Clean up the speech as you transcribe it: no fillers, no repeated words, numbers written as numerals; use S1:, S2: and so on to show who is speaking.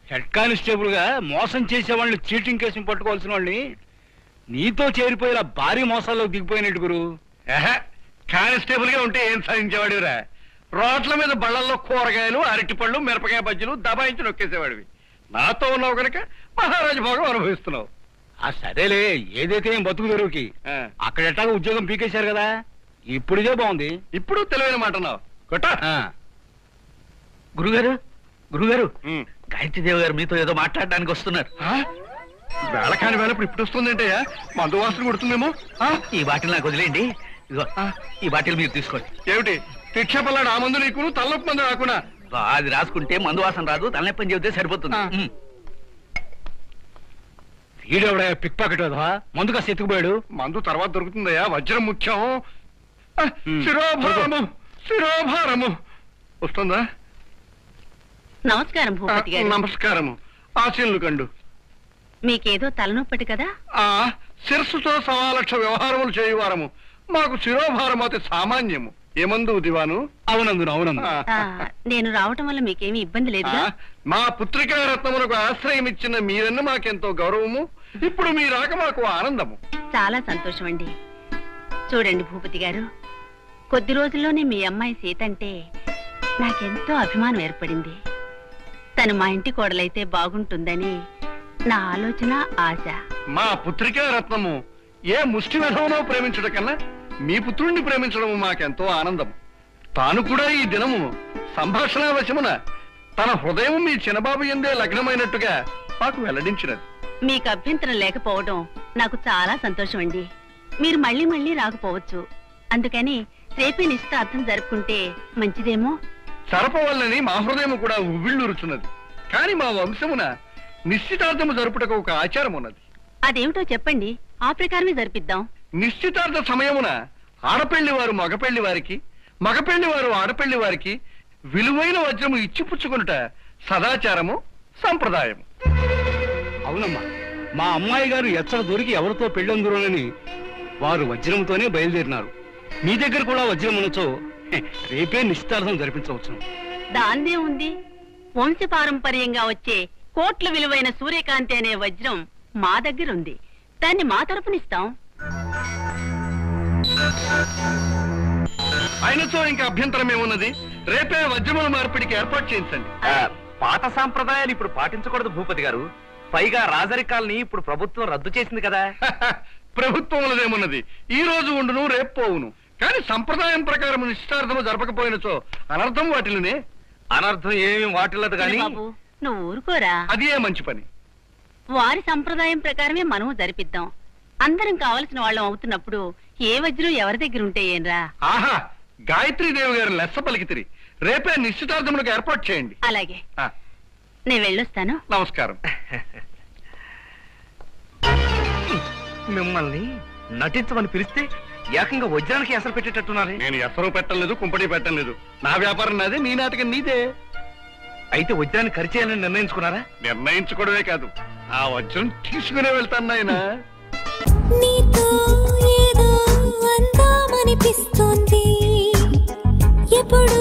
S1: Head constable గా మోసం చేసే వాళ్ళని చీటింగ్ కేసుని పట్టుకోవాల్సిన వాళ్ళని నీతో చేరిపోయిన భారీ మోసాల్లో దిగిపోయినట్టు గురు.
S2: కానిస్టేబుల్ గా ఉంటే ఏం సాధించేవాడివిరా? రోడ్ల మీద బళ్ళల్లో కూరగాయలు, అరటిపళ్ళు, మిరపకాయ బజ్జీలు దబాయించి నొక్కేసేవాడివి. నాతో ఉన్నావు కనుక మహారాజు భోగం అనుభవిస్తున్నావు.
S1: ఆ సరేలే, ఏదైతే ఏం బతుకు తెరువుకి అక్కడ ఎట్టాగా ఉద్యోగం పీకేశారు కదా, ఇప్పుడు ఇదే బాగుంది.
S2: ఇప్పుడు తెలివైన మాట అన్నావు.
S1: గురుగారు గురుగారు, గాయత్రీదేవి గారు మీతో ఏదో మాట్లాడడానికి వస్తున్నారు.
S2: వేళ కాని వేళ ఇప్పుడు వస్తుందంటయ్యా, మందు వాసన కొడుతుందేమో.
S1: ఈ బాటిల్ నాకు వదిలేండి, ఇదిగో ఈ బాటిల్ మీరు తీసుకోండి.
S2: ఏమిటి శిక్ష పల్లాడు? ఆ మందు నీకు, తలనొప్పి మందు రాకున్నా.
S1: అది రాసుకుంటే మందు వాసన రాదు, తలనొప్పి అని చెబితే సరిపోతుంది. వీడెవడా పిక్ పాకెట్ కదా, మందు కాస్త ఎత్తుకుపోయాడు.
S2: మందు తర్వాత దొరుకుతుందయ్యా, వజ్రం ముఖ్యం. శిరోభారము శిరోభారము వస్తుందా?
S3: నమస్కారం భూపతి గారు.
S2: నమస్కారము. ఆశీనులు కండు.
S3: మీకేదో తలనొప్పటి కదా?
S2: శిరస్సుతో 1,00,000 వ్యవహారములు చేయువారము. మాకు శిరోభారం అతి సామాన్యము. ఏమందు దివాను?
S1: అవునందు అవునందు.
S3: నేను రావటం వల్ల మీకేమీ ఇబ్బంది లేదుగా?
S2: మా పుత్రికా రత్నములకు ఆశ్రయం ఇచ్చిన మీరన్న మాకెంతో గౌరవము. ఇప్పుడు మీ రాక మాకు ఆనందము.
S3: చాలా సంతోషం అండి. చూడండి భూపతి గారు, కొద్ది రోజుల్లోనే మీ అమ్మాయి సీత అంటే నాకెంతో అభిమానం ఏర్పడింది. తను మా ఇంటి కోడలైతే బాగుంటుందని నా ఆలోచన, ఆశ.
S2: మా పుత్రికా రత్నము ఏ ముష్టి విధంలో ప్రేమించడం కన్నా మీ పుత్రుణ్ణి ప్రేమించడం మాకెంతో ఆనందం. తాను కూడా ఈ దినము సంభాషణ వశమున తన హృదయం మీ చిన్నబాబు ఎందే లగ్నమైనట్టుగా మాకు వెల్లడించినది.
S3: మీకు అభ్యంతరం లేకపోవడం నాకు చాలా సంతోషం అండి. మీరు మళ్ళీ మళ్ళీ రాకపోవచ్చు, అందుకని రేపే నిశ్చితార్థం జరుపుకుంటే మంచిదేమో.
S2: సరపవల్లని మా హృదయం కూడా ఉవ్విళ్ళూరుచున్నది. కాని మా వంశమున నిశ్చితార్థము జరుపుటకు ఒక ఆచారం ఉన్నది.
S3: అదేమిటో చెప్పండి, ఆ ప్రకారమే జరిపిద్దాం.
S2: నిశ్చితార్థ సమయమున ఆడపెళ్లి వారు మగపెళ్లి వారికి, మగపెళ్లి వారు ఆడపెళ్లి వారికి విలువైన వజ్రము ఇచ్చిపుచ్చుకునుట సదాచారము, సంప్రదాయము.
S1: అవునమ్మా, మా అమ్మాయి గారు ఎచ్చట దొరికి ఎవరితో పెళ్ళందురోనని వారు వజ్రముతోనే బయలుదేరినారు. మీ దగ్గర కూడా వజ్రం ఉండొచ్చో, రేపే నిశ్చితార్థం జరిపించవచ్చు.
S3: దాందే ఉంది, వంశపారంపర్యంగా వచ్చే కోట్ల విలువైన సూర్యకాంతి అనే వజ్రం మా దగ్గర ఉంది. దాన్ని మా తరపునిస్తాం.
S2: ఆయనతో ఇంకా అభ్యంతరం ఏమున్నది? రేపే వజ్రముల మార్పిడికి ఏర్పాటు చేయించండి.
S4: పాత సాంప్రదాయాలు ఇప్పుడు పాటించకూడదు భూపతి గారు. పైగా రాజరికాల్ని ఇప్పుడు ప్రభుత్వం రద్దు చేసింది కదా.
S2: ప్రభుత్వములదేమున్నది? ఈ రోజు ఉండును, రేపు పోవును. కానీ సంప్రదాయం ప్రకారం నిశ్చితార్థము జరపకపోయినచో అనర్థం వాటిల్నే.
S4: అనర్థం ఏమి వాటిల్లదు గాని
S3: నువ్వు ఊరుకోరా.
S2: అదే మంచి పని.
S3: వారి సంప్రదాయం ప్రకారమే మనము జరిపిద్దాం. అందరం కావలసిన వాళ్ళం అవుతున్నప్పుడు ఏ వజ్రం ఎవరి దగ్గర ఉంటే ఏంరా?
S2: ఆహా, గాయత్రీదేవి గారు లెస్స పలికితిరి. రేపే నిశ్చితార్థములకు ఏర్పాటు చేయండి.
S3: అలాగే, నేను వెళ్ళొస్తాను.
S2: నమస్కారం.
S4: మిమ్మల్ని నటించమని పిలిస్తే ఏకంగా వజ్రానికి ఎసరు పెట్టేటట్టున్నారు.
S2: నేను ఎసరు పెట్టలేదు, కుంపటి పెట్టలేదు. నా వ్యాపారం నాదే, నీ నాటకం నీదే.
S4: అయితే వజ్రాన్ని ఖర్చేయాలని నిర్ణయించుకున్నారా?
S2: నిర్ణయించుకోవడమే కాదు, ఆ వజ్రం తీసుకునే వెళ్తాను నాయన.
S5: నీతో ఏదో అందామనిపిస్తోంది, ఎప్పుడు